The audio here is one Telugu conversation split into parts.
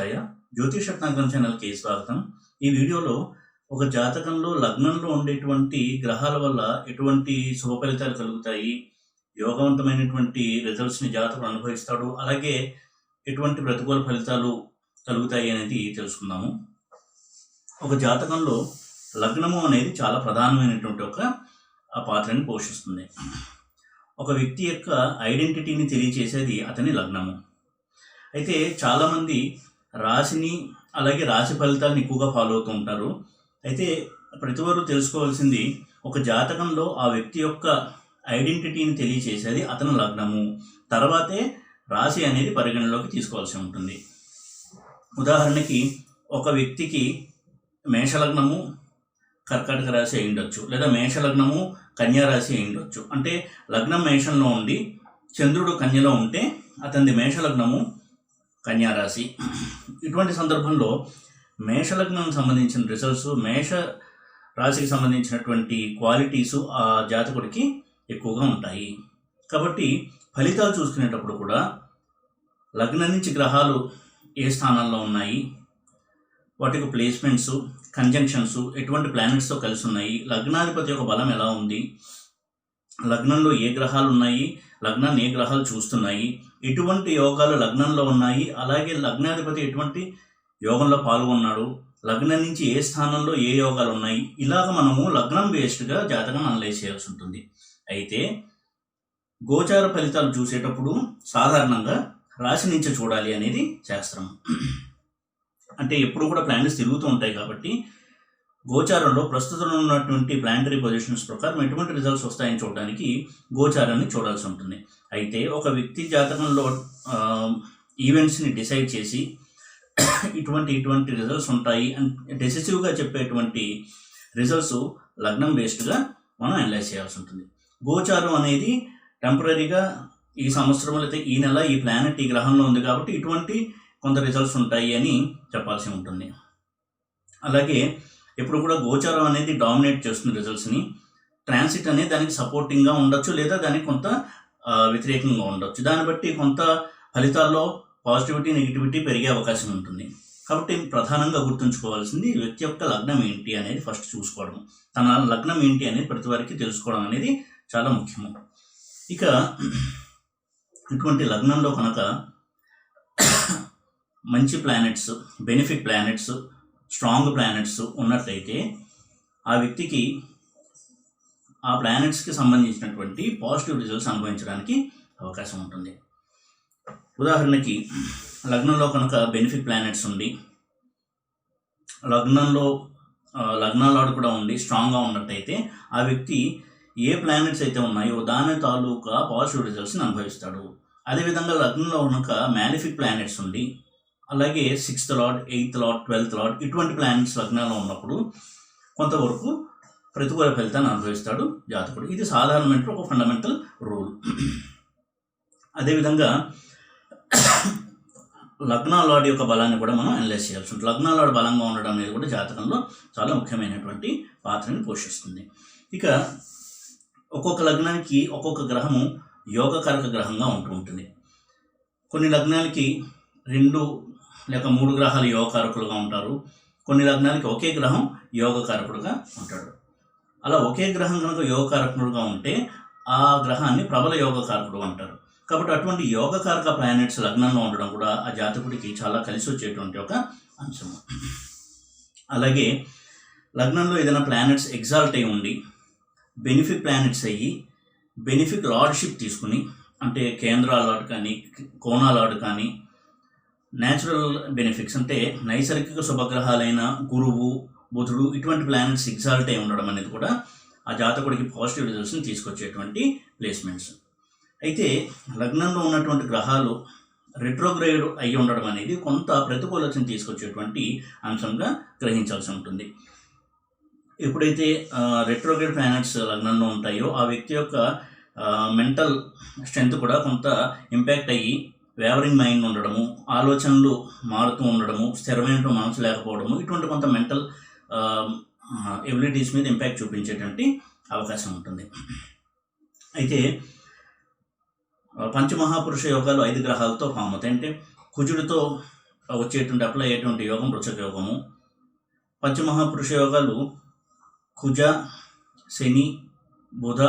శివాయ. జ్యోతిష రత్నాకరం ఛానల్కి స్వాగతం. ఈ వీడియోలో ఒక జాతకంలో లగ్నంలో ఉండేటువంటి గ్రహాల వల్ల ఎటువంటి శుభ ఫలితాలు కలుగుతాయి, యోగవంతమైనటువంటి రిజల్ట్స్ని జాతకుడు అనుభవిస్తాడు, అలాగే ఎటువంటి ప్రతికూల ఫలితాలు కలుగుతాయి అనేది తెలుసుకుందాము. ఒక జాతకంలో లగ్నము అనేది చాలా ప్రధానమైనటువంటి ఒక పాత్రని పోషిస్తుంది. ఒక వ్యక్తి యొక్క ఐడెంటిటీని తెలియచేసేది అతని లగ్నము. అయితే చాలామంది రాశిని అలాగే రాశి ఫలితాలను ఎక్కువగా ఫాలో అవుతూ ఉంటారు. అయితే ప్రతివారు తెలుసుకోవాల్సింది, ఒక జాతకంలో ఆ వ్యక్తి యొక్క ఐడెంటిటీని తెలియచేసేది అతని లగ్నము, తర్వాతే రాశి అనేది పరిగణలోకి తీసుకోవాల్సి ఉంటుంది. ఉదాహరణకి ఒక వ్యక్తికి మేషలగ్నము కర్కాటక రాశి అయి ఉండొచ్చు, లేదా మేషలగ్నము కన్యా రాశి అయి ఉండొచ్చు. అంటే లగ్నం మేషంలో ఉండి చంద్రుడు కన్యలో ఉంటే అతనిది మేషలగ్నము కన్యా రాశి. ఇటువంటి సందర్భంలో మేషలగ్నం సంబంధించిన రిజల్ట్స్, మేష రాశికి సంబంధించినటువంటి క్వాలిటీసు ఆ జాతకుడికి ఎక్కువగా ఉంటాయి. కాబట్టి ఫలితాలు చూసుకునేటప్పుడు కూడా లగ్నం నుంచి గ్రహాలు ఏ స్థానాల్లో ఉన్నాయి, వాటికి ప్లేస్మెంట్స్, కంజంక్షన్స్, ఎటువంటి ప్లానెట్స్తో కలిసి ఉన్నాయి, లగ్నాధిపతి యొక్క బలం ఎలా ఉంది, లగ్నంలో ఏ గ్రహాలు ఉన్నాయి, లగ్నాన్ని ఏ గ్రహాలు చూస్తున్నాయి, ఎటువంటి యోగాలు లగ్నంలో ఉన్నాయి, అలాగే లగ్నాధిపతి ఎటువంటి యోగంలో పాల్గొన్నాడు, లగ్నం నుంచి ఏ స్థానంలో ఏ యోగాలు ఉన్నాయి, ఇలాగ మనము లగ్నం బేస్డ్గా జాతకం అనలైజ్ చేయాల్సి ఉంటుంది. అయితే గోచార ఫలితాలు చూసేటప్పుడు సాధారణంగా రాశి నుంచి చూడాలి అనేది శాస్త్రం. అంటే ఎప్పుడు కూడా ప్లానెట్స్ తిరుగుతూ ఉంటాయి కాబట్టి గోచారంలో ప్రస్తుతం ఉన్నటువంటి ప్లానటరీ పొజిషన్స్ ప్రకారం ఎటువంటి రిజల్ట్స్ వస్తాయని చూడడానికి గోచారాన్ని చూడాల్సి ఉంటుంది. అయితే ఒక వ్యక్తి జాతకంలో ఈవెంట్స్ని డిసైడ్ చేసి ఇటువంటి రిజల్ట్స్ ఉంటాయి అని డెసిసివ్గా చెప్పేటువంటి రిజల్ట్స్ లగ్నం బేస్డ్గా మనం అనలైజ్ చేయాల్సి ఉంటుంది. గోచారం అనేది టెంపరీగా ఈ సంవత్సరం అయితే ఈ నెల ఈ ప్లానెట్ ఈ గ్రహంలో ఉంది కాబట్టి ఇటువంటి కొంత రిజల్ట్స్ ఉంటాయి అని చెప్పాల్సి ఉంటుంది. అలాగే ఎప్పుడు కూడా గోచారం అనేది డామినేట్ చేస్తుంది రిజల్ట్స్ని. ట్రాన్సిట్ అనేది దానికి సపోర్టింగ్గా ఉండొచ్చు, లేదా దానికి కొంత వ్యతిరేకంగా ఉండొచ్చు. దాన్ని బట్టి కొంత ఫలితాల్లో పాజిటివిటీ, నెగిటివిటీ పెరిగే అవకాశం ఉంటుంది. కాబట్టి ప్రధానంగా గుర్తుంచుకోవాల్సింది వ్యక్తి యొక్క లగ్నం ఏంటి అనేది ఫస్ట్ చూసుకోవడం. తన లగ్నం ఏంటి అనేది ప్రతి వారికి తెలుసుకోవడం అనేది చాలా ముఖ్యము. ఇక ఇటువంటి లగ్నంలో కనుక మంచి planets, benefit planets, strong planets ఉన్నట్లయితే ఆ వ్యక్తికి ఆ ప్లానెట్స్కి సంబంధించినటువంటి పాజిటివ్ రిజల్ట్స్ అనుభవించడానికి అవకాశం ఉంటుంది. ఉదాహరణకి లగ్నంలో కనుక బెనిఫిట్ ప్లానెట్స్ ఉండి లగ్నాలు కూడా ఉండి స్ట్రాంగ్గా ఉన్నట్టయితే ఆ వ్యక్తి ఏ ప్లానెట్స్ అయితే ఉన్నాయో దాని తాలూకా పాజిటివ్ రిజల్ట్స్ని అనుభవిస్తాడు. అదేవిధంగా లగ్నంలో కనుక మ్యాలిఫిక్ ప్లానెట్స్ ఉండి అలాగే 6th lord, 8th lord, 12th lord ఇటువంటి ప్లానెట్స్ లగ్నాల్లో ఉన్నప్పుడు కొంతవరకు ప్రతికూల ఫలితాన్ని అనుభవిస్తాడు జాతకుడు. ఇది సాధారణమైన ఒక ఫండమెంటల్ రూల్. అదేవిధంగా లగ్నాలాడ్ యొక్క బలాన్ని కూడా మనం అనలైజ్ చేయాల్సి ఉంటుంది. లగ్నాలాడ్ బలంగా ఉండడం అనేది కూడా జాతకంలో చాలా ముఖ్యమైనటువంటి పాత్రని పోషిస్తుంది. ఇక ఒక్కొక్క లగ్నానికి ఒక్కొక్క గ్రహము యోగకారక గ్రహంగా ఉంటుంది. కొన్ని లగ్నాలకి 2 లేక 3 గ్రహాలు యోగకారకులుగా ఉంటారు. కొన్ని లగ్నాలకి ఒకే గ్రహం యోగకారకుడుగా ఉంటాడు. అలా ఒకే గ్రహం కనుక యోగకారకుడుగా ఉంటే ఆ గ్రహాన్ని ప్రబల యోగకారకుడు అంటారు. కాబట్టి అటువంటి యోగకారక ప్లానెట్స్ లగ్నంలో ఉండడం కూడా ఆ జాతకుడికి చాలా కలిసి వచ్చేటువంటి ఒక అంశం. అలాగే లగ్నంలో ఏదైనా ప్లానెట్స్ ఎగ్జాల్ట్ అయి ఉండి బెనిఫిక్ ప్లానెట్స్ అయ్యి బెనిఫిక్ లార్డ్షిప్ తీసుకుని, అంటే కేంద్ర లార్డ్ కానీ కోణా లార్డ్ కానీ న్యాచురల్ బెనిఫిక్స్ అంటే నైసర్గిక శుభగ్రహాలైన గురువు, బుధుడు ఇటువంటి ప్లానెట్స్ ఎగ్జాల్ట్ అయి ఉండడం అనేది కూడా ఆ జాతకుడికి పాజిటివ్ రిజల్ట్స్ని తీసుకొచ్చేటువంటి ప్లేస్మెంట్స్. అయితే లగ్నంలో ఉన్నటువంటి గ్రహాలు రెట్రోగ్రేడ్ అయి ఉండడం అనేది కొంత ప్రతికూలతను తీసుకొచ్చేటువంటి అంశంగా గ్రహించాల్సి ఉంటుంది. ఎప్పుడైతే రెట్రోగ్రేడ్ ప్లానెట్స్ లగ్నంలో ఉంటాయో ఆ వ్యక్తి యొక్క మెంటల్ స్ట్రెంత్ కూడా కొంత ఇంపాక్ట్ అయ్యి వేవరింగ్ మైండ్ ఉండడము, ఆలోచనలు మారుతూ ఉండడము, స్థిరమైన మనసు లేకపోవడము, ఇటువంటి కొంత మెంటల్ ఎబిలిటీస్ మీద ఇంపాక్ట్ చూపించేటువంటి అవకాశం ఉంటుంది. అయితే పంచమహాపురుష యోగాలు 5 గ్రహాలతో ఫామ్ అవుతాయి. అంటే కుజుడితో వచ్చేటువంటి అప్లై అయ్యేటువంటి యోగం వృశ్చిక యోగము. పంచమహాపురుష యోగాలు కుజ, శని, బుధ,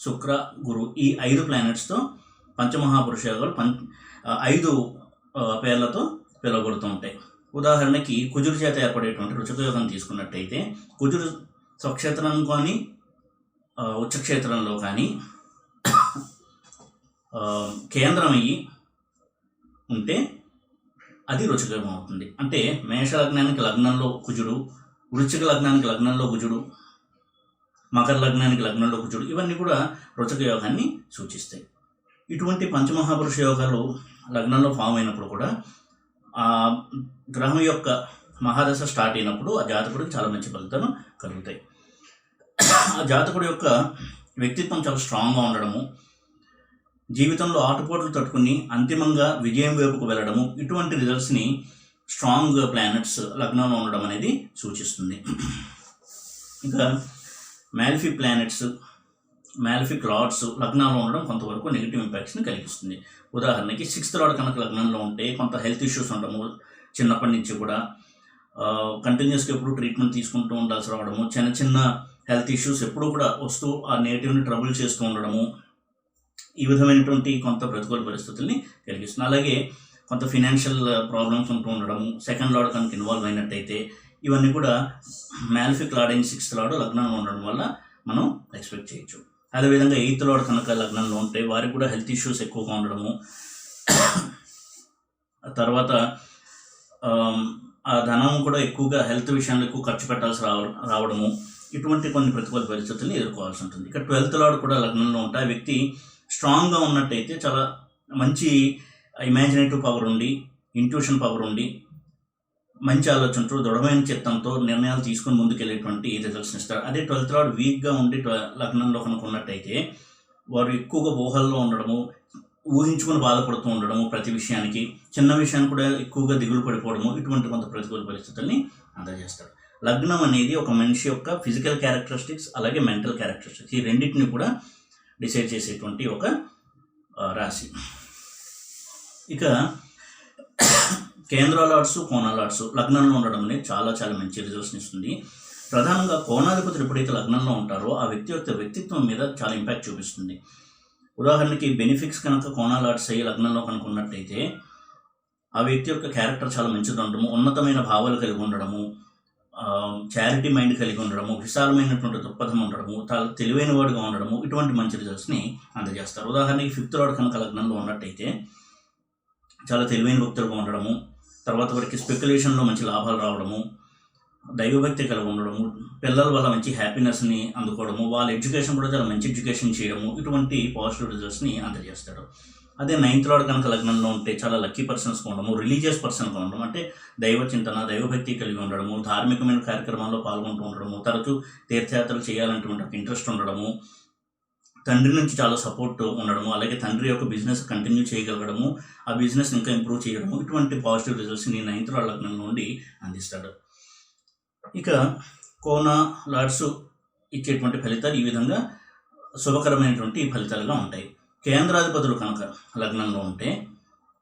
శుక్ర, గురు ఈ 5 ప్లానెట్స్తో పంచమహాపురుష యోగాలు 5 పేర్లతో పిలువబడుతూ ఉంటాయి. ఉదాహరణకి కుజుడి చేత ఏర్పడేటువంటి వృశ్చిక యోగం తీసుకున్నట్టయితే కుజుడు స్వక్షేత్రం కానీ ఉచ్చక్షేత్రంలో కానీ కేంద్రమయ్యి ఉంటే అది వృశ్చిక యోగం అవుతుంది. అంటే మేష లగ్నానికి లగ్నంలో కుజుడు, వృశ్చిక లగ్నానికి లగ్నంలో కుజుడు, మకర లగ్నానికి లగ్నంలో కుజుడు ఇవన్నీ కూడా వృశ్చిక యోగాన్ని సూచిస్తాయి. ఇటువంటి పంచమహాపురుష యోగాలు లగ్నంలో ఫామ్ అయినప్పుడు కూడా ఆ గ్రహం యొక్క మహాదశ స్టార్ట్ అయినప్పుడు ఆ జాతకుడికి చాలా మంచి ఫలితాలు కలుగుతాయి. ఆ జాతకుడి యొక్క వ్యక్తిత్వం చాలా స్ట్రాంగ్గా ఉండడము, జీవితంలో ఆటుపోట్లు తట్టుకుని అంతిమంగా విజయం వైపుకు వెళ్ళడము ఇటువంటి రిజల్ట్స్ని స్ట్రాంగ్ ప్లానెట్స్ లగ్నంలో ఉండడం అనేది సూచిస్తుంది. ఇంకా మ్యాలిఫిక్ ప్లానెట్స్, మ్యాలిఫిక్ లార్డ్స్ లగ్నంలో ఉండడం కొంతవరకు నెగిటివ్ ఇంపాక్ట్స్ని కలిగిస్తుంది. ఉదాహరణకి 6th లార్డ్ కనుక లగ్నంలో ఉంటే కొంత హెల్త్ ఇష్యూస్ ఉండడము, చిన్నప్పటి నుంచి కూడా కంటిన్యూస్గా ఎప్పుడు ట్రీట్మెంట్ తీసుకుంటూ ఉండాల్సి రావడము, చిన్న చిన్న హెల్త్ ఇష్యూస్ ఎప్పుడూ కూడా వస్తూ ఆ నెగిటివ్ని ట్రబుల్ చేస్తూ ఉండడము ఈ విధమైనటువంటి కొంత ప్రతికూల పరిస్థితుల్ని కలిగిస్తుంది. అలాగే కొంత ఫినాన్షియల్ ప్రాబ్లమ్స్ ఉంటూ ఉండడము, 2nd లార్డ్ కనుక ఇన్వాల్వ్ అయినట్టయితే ఇవన్నీ కూడా మ్యాలిఫిక్ లార్డ్ అయిన 6th లార్డ్ లగ్నంలో ఉండడం వల్ల మనం ఎక్స్పెక్ట్ చేయొచ్చు. అదేవిధంగా 8th లార్డ్ కనుక లగ్నంలో ఉంటే వారికి కూడా హెల్త్ ఇష్యూస్ ఎక్కువగా ఉండడము, తర్వాత ఆ ధనం కూడా ఎక్కువగా హెల్త్ విషయంలో ఎక్కువ ఖర్చు పెట్టాల్సి రావడము ఇటువంటి కొన్ని ప్రతికూల పరిస్థితుల్ని ఎదుర్కోవాల్సి ఉంటుంది. ఇక 12th లార్డ్ కూడా లగ్నంలో ఉంటే ఆ వ్యక్తి స్ట్రాంగ్గా ఉన్నట్టయితే చాలా మంచి ఇమాజినేటివ్ పవర్ ఉండి, ఇంట్యూషన్ పవర్ ఉండి, మంచి ఆలోచనతో దృఢమైన చిత్తంతో నిర్ణయాలు తీసుకుని ముందుకెళ్ళేటువంటి రిజల్ట్స్ని ఇస్తారు. అదే 12th లార్డ్ వీక్గా ఉండి లగ్నంలో కనుక ఉన్నట్టయితే వారు ఎక్కువగా ఊహల్లో ఉండడము, ఊహించుకుని బాధపడుతూ ఉండడము, ప్రతి విషయానికి చిన్న విషయాన్ని కూడా ఎక్కువగా దిగులు పడిపోవడము ఇటువంటి కొంత ప్రతికూల పరిస్థితుల్ని అందజేస్తారు. లగ్నం అనేది ఒక మనిషి యొక్క ఫిజికల్ క్యారెక్టరిస్టిక్స్ అలాగే మెంటల్ క్యారెక్టరిస్టిక్స్ ఈ రెండింటిని కూడా డిసైడ్ చేసేటువంటి ఒక రాశి. ఇక కేంద్ర లార్డ్స్, కోణ లార్డ్స్ లగ్నంలో ఉండడం అనేది చాలా చాలా మంచి రిజల్ట్స్ని ఇస్తుంది. ప్రధానంగా కోణాధిపతులు ఎప్పుడైతే లగ్నంలో ఉంటారో ఆ వ్యక్తి యొక్క వ్యక్తిత్వం మీద చాలా ఇంపాక్ట్ చూపిస్తుంది. ఉదాహరణకి బెనిఫిక్స్ కనుక కోణ లార్డ్స్ అయ్యి లగ్నంలో కనుక ఉన్నట్టయితే ఆ వ్యక్తి యొక్క క్యారెక్టర్ చాలా మంచిగా ఉండడము, ఉన్నతమైన భావాలు కలిగి ఉండడము, చారిటీ మైండ్ కలిగి ఉండడము, విశాలమైనటువంటి దృక్పథం ఉండడము, చాలా తెలివైన వాడుగా ఉండడము ఇటువంటి మంచి రిజల్ట్స్ని అందజేస్తారు. ఉదాహరణకి 5th లార్డ్ కనుక లగ్నంలో ఉన్నట్టయితే చాలా తెలివైన వ్యక్తులుగా ఉండడము, తర్వాత వారికి స్పెక్యులేషన్లో మంచి లాభాలు రావడము, దైవభక్తి కలిగి ఉండడము, పిల్లల వల్ల మంచి హ్యాపీనెస్ని అందుకోవడము, వాళ్ళ ఎడ్యుకేషన్ కూడా చాలా మంచి ఎడ్యుకేషన్ చేయడము ఇటువంటి పాజిటివ్ రిజల్ట్స్ని అందజేస్తాడు. అదే 9th లార్డ్ కనుక లగ్నంలో ఉంటే చాలా లక్కీ పర్సన్స్గా ఉండడము, రిలీజియస్ పర్సన్గా ఉండడం అంటే దైవ చింతన, దైవభక్తి కలిగి ఉండడము, ధార్మికమైన కార్యక్రమాల్లో పాల్గొంటూ ఉండడము, తరచూ తీర్థయాత్రలు చేయాలనేటువంటి ఒక ఇంట్రెస్ట్ ఉండడము, తండ్రి నుంచి చాలా సపోర్ట్ ఉండడము, అలాగే తండ్రి యొక్క బిజినెస్ కంటిన్యూ చేయగలగడము, ఆ బిజినెస్ ఇంకా ఇంప్రూవ్ చేయడము ఇటువంటి పాజిటివ్ రిజల్ట్స్ని 9th లార్డ్ లగ్నం నుండి అందిస్తాడు. ఇక కోణ లార్డ్స్ ఇచ్చేటువంటి ఫలితాలు ఈ విధంగా శుభకరమైనటువంటి ఫలితాలుగా ఉంటాయి. కేంద్రాధిపతులు కనుక లగ్నంలో ఉంటే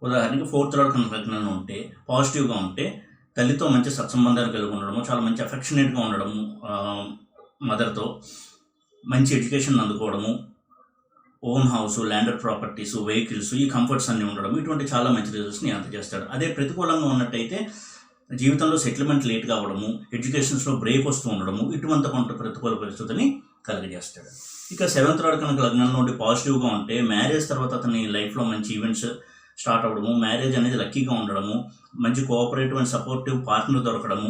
ఉదాహరణకి 4th లార్డ్ కనుక లగ్నంలో ఉంటే పాజిటివ్గా ఉంటే తల్లితో మంచి సత్సంబంధాలు కలిగి ఉండడము, చాలా మంచి అఫెక్షనేట్గా ఉండడము, మదర్తో మంచి ఎడ్యుకేషన్ అందుకోవడము, own house, landed properties, vehicles ఈ కంఫర్ట్స్ అన్నీ ఉండడం ఇటువంటి చాలా మంచి రిజల్ట్స్ని అందజేస్తాడు. అదే ప్రతికూలంగా ఉన్నట్టయితే జీవితంలో సెటిల్మెంట్ లేట్ కావడము, ఎడ్యుకేషన్స్లో బ్రేక్ వస్తూ ఉండడము ఇటువంటి కొంత ప్రతికూల పరిస్థితిని కలిగజేస్తాడు. ఇక 7th లార్డ్ కనుక లగ్నంలో ఉండి పాజిటివ్గా ఉంటే మ్యారేజ్ తర్వాత అతని లైఫ్లో మంచి ఈవెంట్స్ స్టార్ట్ అవ్వడము, మ్యారేజ్ అనేది లక్కీగా ఉండడము, మంచి కోఆపరేటివ్ అండ్ సపోర్టివ్ పార్ట్నర్ దొరకడము,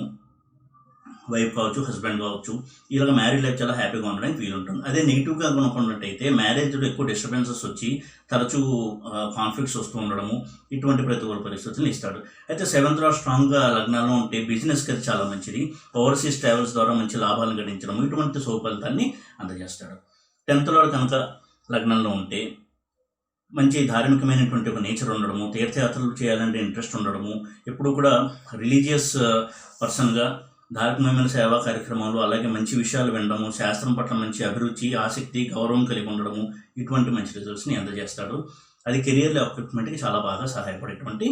వైఫ్ కావచ్చు, హస్బెండ్ కావచ్చు, ఇలాగ మ్యారేజ్ లైఫ్ చాలా హ్యాపీగా ఉండడానికి వీలు ఉంటుంది. అదే నెగిటివ్గా అనుకున్నట్టయితే మ్యారేజ్లో ఎక్కువ డిస్టర్బెన్సెస్ వచ్చి తరచూ కాన్ఫ్లిక్ట్స్ వస్తూ ఉండడము ఇటువంటి ప్రతికూల పరిస్థితులను ఇస్తాడు. అయితే 7th లార్డ్ స్ట్రాంగ్గా లగ్నాల్లో ఉంటే బిజినెస్కి అది చాలా మంచిది, ఓవర్సీస్ ట్రావెల్స్ ద్వారా మంచి లాభాలను గడించడము ఇటువంటి శుభ ఫలితాన్ని అందజేస్తాడు. 10th లార్డ్ కనుక లగ్నంలో ఉంటే మంచి ధార్మికమైనటువంటి ఒక నేచర్ ఉండడము, తీర్థయాత్రలు చేయాలంటే ఇంట్రెస్ట్ ఉండడము, ఎప్పుడు కూడా రిలీజియస్ పర్సన్గా ధార్మికమైన సేవా కార్యక్రమాలు అలాగే మంచి విషయాలు వినడము, శాస్త్రం పట్ల మంచి అభిరుచి, ఆసక్తి, గౌరవం కలిగి ఉండడము ఇటువంటి మంచి రిజల్ట్స్ని అందజేస్తాడు. అది కెరియర్లో ఎక్విప్మెంట్కి చాలా బాగా సహాయపడేటువంటి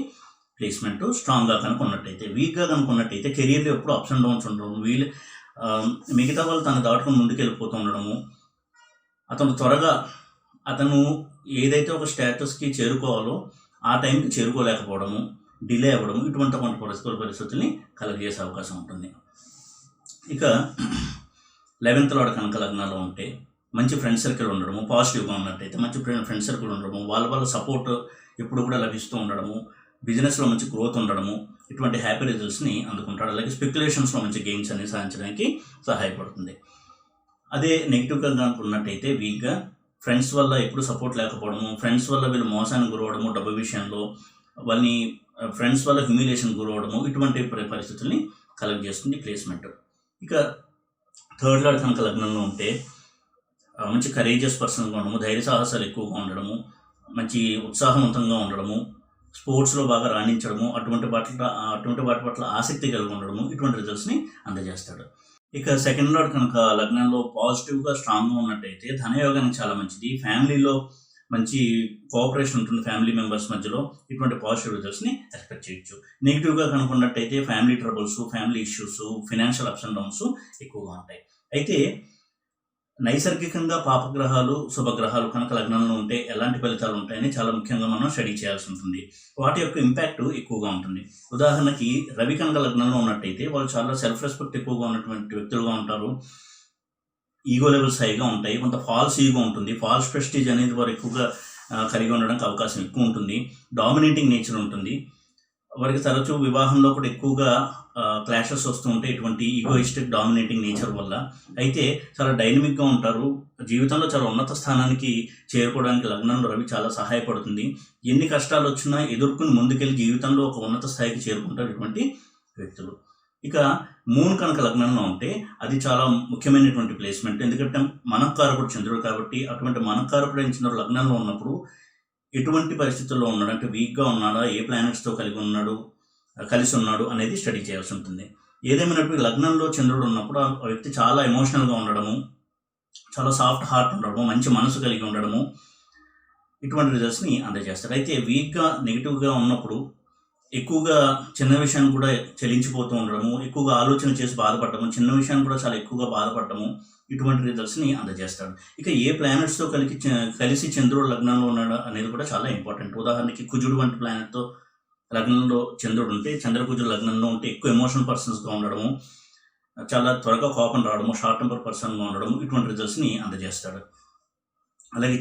ప్లేస్మెంట్ స్ట్రాంగ్గా కనుక ఉన్నట్టయితే. వీక్గా కనుక ఉన్నట్టయితే కెరీర్లో ఎప్పుడు అప్స్ అండ్ డౌన్స్ ఉండడం, మిగతా వాళ్ళు తను దాటుకుని ముందుకెళ్ళిపోతూ ఉండడము, అతను ఏదైతే ఒక స్టేటస్కి చేరుకోవాలో ఆ టైంకి చేరుకోలేకపోవడము, డిలే అవ్వడము, ఇటువంటి కొంత పరిస్థితుల్ని కలుగజేసే అవకాశం ఉంటుంది. ఇక 11th లార్డ్ కనుక లగ్నాల్లో ఉంటే మంచి ఫ్రెండ్ సర్కిల్ ఉండడము, పాజిటివ్గా ఉన్నట్టయితే మంచి ఫ్రెండ్ సర్కిల్ ఉండడము, వాళ్ళ సపోర్ట్ ఎప్పుడు కూడా లభిస్తూ ఉండడము, బిజినెస్లో మంచి గ్రోత్ ఉండడము, ఇటువంటి హ్యాపీ రిజల్ట్స్ని అందుకుంటాడు. అలాగే స్పెక్యులేషన్స్లో మంచి గెయిన్స్ అనేది సాధించడానికి సహాయపడుతుంది. అదే నెగిటివ్గా కనుక ఉన్నట్టయితే వీక్గా ఫ్రెండ్స్ వల్ల ఎప్పుడు సపోర్ట్ లేకపోవడము, ఫ్రెండ్స్ వల్ల వీళ్ళు మోసానికి గురవడము, డబ్బు విషయంలో వాళ్ళని ఫ్రెండ్స్ వల్ల హ్యూమిలేషన్ గురవడము, ఇటువంటి పరిస్థితుల్ని కలెక్ట్ చేస్తుంది ప్లేస్మెంట్. ఇక 3rd లార్డ్ కనుక లగ్నంలో ఉంటే మంచి కరేజియస్ పర్సన్గా ఉండడము, ధైర్య సాహసాలు ఎక్కువగా ఉండడము, మంచి ఉత్సాహవంతంగా ఉండడము, స్పోర్ట్స్లో బాగా రాణించడము, అటువంటి వాటి పట్ల ఆసక్తి కలిగి ఉండడము, ఇటువంటి రిజల్ట్స్ని అందజేస్తాడు. ఇక 2nd లార్డ్ కనుక లగ్నంలో పాజిటివ్గా స్ట్రాంగ్గా ఉన్నట్టయితే ధనయోగానికి చాలా మంచిది. ఫ్యామిలీలో మంచి కోఆపరేషన్ ఉంటుంది ఫ్యామిలీ మెంబర్స్ మధ్యలో, ఇటువంటి పాజిటివ్ రిజల్ట్స్ని ఎక్స్పెక్ట్ చేయొచ్చు. నెగిటివ్గా కనుక ఉన్నట్టయితే family troubles, family issues, financial ups and downs ఎక్కువగా ఉంటాయి. అయితే నైసర్గికంగా పాపగ్రహాలు, శుభగ్రహాలు కనుక లగ్నంలో ఉంటే ఎలాంటి ఫలితాలు ఉంటాయని చాలా ముఖ్యంగా మనం స్టడీ చేయాల్సి ఉంటుంది. వాటి యొక్క ఇంపాక్ట్ ఎక్కువగా ఉంటుంది. ఉదాహరణకి రవి కనుక లగ్నంలో ఉన్నట్టయితే వాళ్ళు చాలా సెల్ఫ్ రెస్పెక్ట్ ఎక్కువగా ఉన్నటువంటి వ్యక్తులుగా ఉంటారు. ఈగో లెవెల్స్ హైగా ఉంటాయి. కొంత ఫాల్స్ ఈగో ఉంటుంది. ఫాల్స్ ప్రెస్టీజ్ అనేది వారు ఎక్కువగా కలిగి ఉండడానికి అవకాశం ఎక్కువ ఉంటుంది. డామినేటింగ్ నేచర్ ఉంటుంది. వారికి తరచూ వివాహంలో కూడా ఎక్కువగా క్లాషెస్ వస్తూ ఉంటాయి ఇటువంటి ఈగోయిస్టిక్ డామినేటింగ్ నేచర్ వల్ల. అయితే చాలా డైనమిక్గా ఉంటారు. జీవితంలో చాలా ఉన్నత స్థానానికి చేరుకోవడానికి లగ్నంలో రవి చాలా సహాయపడుతుంది. ఎన్ని కష్టాలు వచ్చినా ఎదుర్కొని ముందుకెళ్ళి జీవితంలో ఒక ఉన్నత స్థాయికి చేరుకుంటారు ఇటువంటి వ్యక్తులు. ఇక మూన్ కనుక లగ్నంలో ఉంటే అది చాలా ముఖ్యమైనటువంటి ప్లేస్మెంట్. ఎందుకంటే మనఃకారకుడు చంద్రుడు కాబట్టి అటువంటి మనఃకారకుడైన చంద్రుడు లగ్నంలో ఉన్నప్పుడు ఎటువంటి పరిస్థితుల్లో ఉన్నాడు, అంటే వీక్గా ఉన్నాడా, ఏ ప్లానెట్స్తో కలిసి ఉన్నాడు అనేది స్టడీ చేయాల్సి ఉంటుంది. ఏదేమైనప్పుడు లగ్నంలో చంద్రుడు ఉన్నప్పుడు ఆ వ్యక్తి చాలా ఎమోషనల్గా ఉండడము, చాలా సాఫ్ట్ హార్ట్ ఉండడము, మంచి మనసు కలిగి ఉండడము, ఇటువంటి రిజల్ట్స్ని అందజేస్తారు. అయితే వీక్గా నెగిటివ్గా ఉన్నప్పుడు ఎక్కువగా చిన్న విషయాన్ని కూడా చలించిపోతూ ఉండడము, ఎక్కువగా ఆలోచన చేసి బాధపడము, చిన్న విషయాన్ని కూడా చాలా ఎక్కువగా బాధపడము, ఇటువంటి రిజల్ట్స్ని అందజేస్తాడు. ఇక ఏ ప్లానెట్స్తో కలిసి చంద్రుడు లగ్నంలో ఉన్నాడు అనేది కూడా చాలా ఇంపార్టెంట్. ఉదాహరణకి కుజుడు వంటి ప్లానెట్తో లగ్నంలో చంద్రుడు ఉంటే, చంద్రకుజుడు లగ్నంలో ఉంటే ఎక్కువ ఎమోషనల్ పర్సన్స్గా ఉండడము, చాలా త్వరగా కోపం రావడము, షార్ట్ టెంపర్ పర్సన్గా ఉండడము, ఇటువంటి రిజల్ట్స్ని అందజేస్తాడు. అలాగే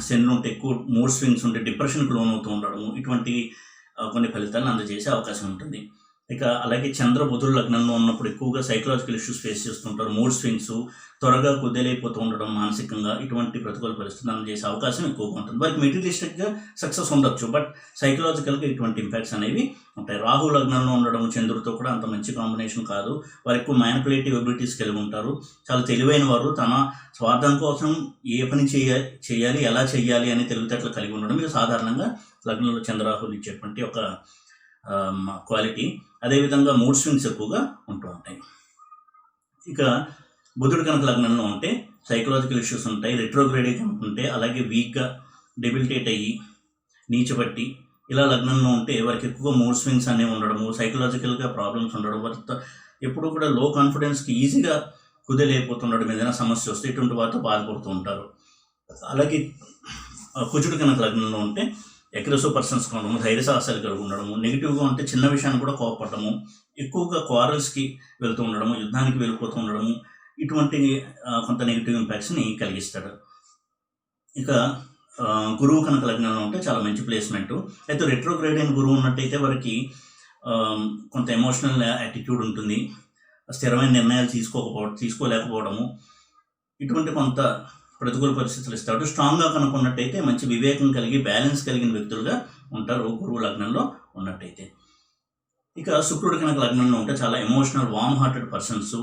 శని ఉంటే ఎక్కువ మూడ్ స్వింగ్స్ ఉంటే డిప్రెషన్కి లోనవుతూ ఉండడము, ఇటువంటి కొన్ని ఫలితాలను అందజేసే అవకాశం ఉంటుంది. ఇక అలాగే బుధుడు లగ్నంలో ఉన్నప్పుడు ఎక్కువగా సైకలాజికల్ ఇష్యూస్ ఫేస్ చేస్తుంటారు. మూడ్ స్వింగ్స్, త్వరగా కుదేలైపోతూ ఉండడం మానసికంగా, ఇటువంటి ప్రతికూల పరిస్థితులు అందజేసే అవకాశం ఎక్కువగా ఉంటుంది. వారికి మెటీరియలిస్టిక్గా సక్సెస్ ఉండొచ్చు, బట్ సైకలాజికల్గా ఇటువంటి ఇంపాక్ట్స్ అనేవి ఉంటాయి. రాహు లగ్నంలో ఉండడం చంద్రుడితో కూడా అంత మంచి కాంబినేషన్ కాదు. వారు ఎక్కువ మ్యానిపులేటివ్ ఎబిలిటీస్ కలిగి ఉంటారు. చాలా తెలివైన వారు. తన స్వార్థం కోసం ఏ పని చేయాలి, ఎలా చేయాలి అనే తెలివితేటలు కలిగి ఉండడం ఇది సాధారణంగా లగ్నంలో చంద్రరాహులు ఇచ్చేటువంటి ఒక క్వాలిటీ. అదేవిధంగా మూడ్ స్వింగ్స్ ఎక్కువగా ఉంటూ ఉంటాయి. ఇక బుధుడు కనుక లగ్నంలో ఉంటే సైకలాజికల్ ఇష్యూస్ ఉంటాయి. రెట్రోగ్రేడ్ కనుక ఉంటే, అలాగే వీక్గా డెబిలిటేట్ అయ్యి నీచబట్టి ఇలా లగ్నంలో ఉంటే వారికి ఎక్కువ మూడ్ స్వింగ్స్ అనేవి ఉండడము, సైకలాజికల్గా ప్రాబ్లమ్స్ ఉండడం, వారి ఎప్పుడు కూడా లో కాన్ఫిడెన్స్కి ఈజీగా కుదేలైపోతుండడం, ఏదైనా సమస్య వస్తే ఇటువంటి వారితో బాధపడుతూ ఉంటారు. అలాగే కుజుడు కనుక లగ్నంలో ఉంటే అగ్రెసివ్ పర్సన్స్గా ఉండడము, ధైర్య సాహసాలు కలిగి ఉండడము, నెగిటివ్గా ఉంటే చిన్న విషయాన్ని కూడా కోపపడము, ఎక్కువగా క్వారల్స్కి వెళ్తూ ఉండడము, యుద్ధానికి వెళ్ళిపోతూ ఉండడము, ఇటువంటి కొంత నెగిటివ్ ఇంపాక్ట్స్ని కలిగిస్తాడు. ఇక గురువు కనుక లగ్నంలో ఉంటే చాలా మంచి ప్లేస్మెంటు. అయితే రెట్రోగ్రేడ్ అయిన గురువు ఉన్నట్టయితే వారికి కొంత ఎమోషనల్ యాటిట్యూడ్ ఉంటుంది, స్థిరమైన నిర్ణయాలు తీసుకోలేకపోవడము, ఇటువంటి కొంత ప్రతికూల పరిస్థితులు ఇస్తాడు. స్ట్రాంగ్గా కనుక్కున్నట్టయితే మంచి వివేకం కలిగి బ్యాలెన్స్ కలిగిన వ్యక్తులుగా ఉంటారు గురువు లగ్నంలో ఉన్నట్టయితే. ఇక శుక్రుడు కనుక లగ్నంలో ఉంటే చాలా ఎమోషనల్, వార్మ్ హార్టెడ్ పర్సన్స్,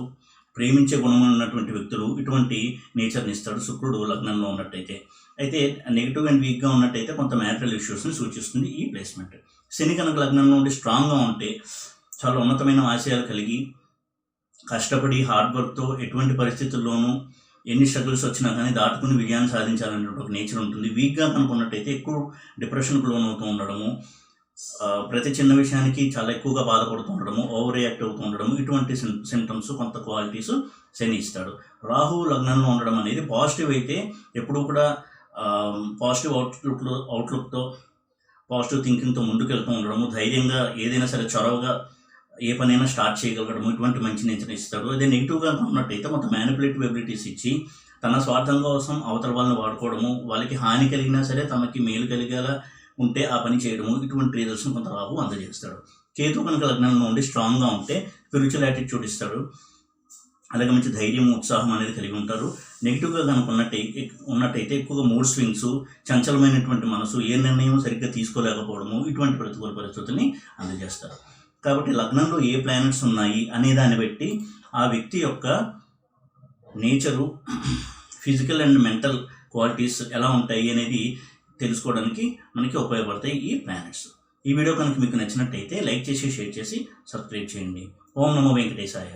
ప్రేమించే గుణం ఉన్నటువంటి వ్యక్తులు, ఇటువంటి నేచర్ని ఇస్తాడు శుక్రుడు లగ్నంలో ఉన్నట్టయితే. అయితే నెగిటివ్ అండ్ వీక్గా ఉన్నట్టయితే కొంత మ్యారిటల్ ఇష్యూస్ని సూచిస్తుంది ఈ ప్లేస్మెంట్. శని కనుక లగ్నంలో ఉండి స్ట్రాంగ్గా ఉంటే చాలా ఉన్నతమైన ఆశయాలు కలిగి కష్టపడి హార్డ్ వర్క్తో ఎటువంటి పరిస్థితుల్లోనూ ఎన్ని స్ట్రగుల్స్ వచ్చినా కానీ దాటుకుని విజయాన్ని సాధించాలనే ఒక నేచర్ ఉంటుంది. వీక్గా కనుక్కున్నట్టయితే ఎక్కువ డిప్రెషన్కు లోనవుతూ ఉండడము, ప్రతి చిన్న విషయానికి చాలా ఎక్కువగా బాధపడుతూ ఉండడము, ఓవర్ రియాక్ట్ అవుతూ ఉండడము, ఇటువంటి సింటమ్స్ కొంత క్వాలిటీస్ శని ఇస్తాడు. రాహువు లగ్నంలో ఉండడం అనేది పాజిటివ్ అయితే ఎప్పుడూ కూడా పాజిటివ్ అవుట్లుక్తో పాజిటివ్ థింకింగ్తో ముందుకెళ్తూ ఉండడము, ధైర్యంగా ఏదైనా సరే చొరవగా ఏ పనైనా స్టార్ట్ చేయగలగడము, ఇటువంటి మంచి నేచర్ ఇస్తాడు. అదే నెగిటివ్గా ఉన్నట్టయితే కొంత మ్యానిపులేటివ్ ఎబిలిటీస్ ఇచ్చి తన స్వార్థం కోసం అవతల వాళ్ళని వాడుకోవడము, వాళ్ళకి హాని కలిగినా సరే తమకి మేలు కలిగేలా ఉంటే ఆ పని చేయడము, ఇటువంటి రిజల్ట్స్ని కొంత రాహు అందజేస్తాడు. కేతు కనుక లగ్నంలో ఉండి స్ట్రాంగ్గా ఉంటే స్పిరిచువల్ యాటిట్యూడ్ ఇస్తాడు. అలాగే మంచి ధైర్యం, ఉత్సాహం అనేది కలిగి ఉంటారు. నెగిటివ్గా కనుక ఉన్నట్టయితే ఎక్కువగా మూడ్ స్వింగ్స్, చంచలమైనటువంటి మనసు, ఏ నిర్ణయం సరిగ్గా తీసుకోలేకపోవడము, ఇటువంటి ప్రతికూల పరిస్థితుల్ని అందజేస్తారు. కాబట్టి లగ్నంలో ఏ ప్లానెట్స్ ఉన్నాయి అనే దాన్ని బట్టి ఆ వ్యక్తి యొక్క nature, physical and mental qualities ఎలా ఉంటాయి అనేది తెలుసుకోవడానికి మనకి ఉపయోగపడతాయి ఈ ప్లానెట్స్. ఈ వీడియో కనుక మీకు నచ్చినట్టయితే లైక్ చేసి, షేర్ చేసి, సబ్స్క్రైబ్ చేయండి. ఓం నమో వెంకటేశాయ.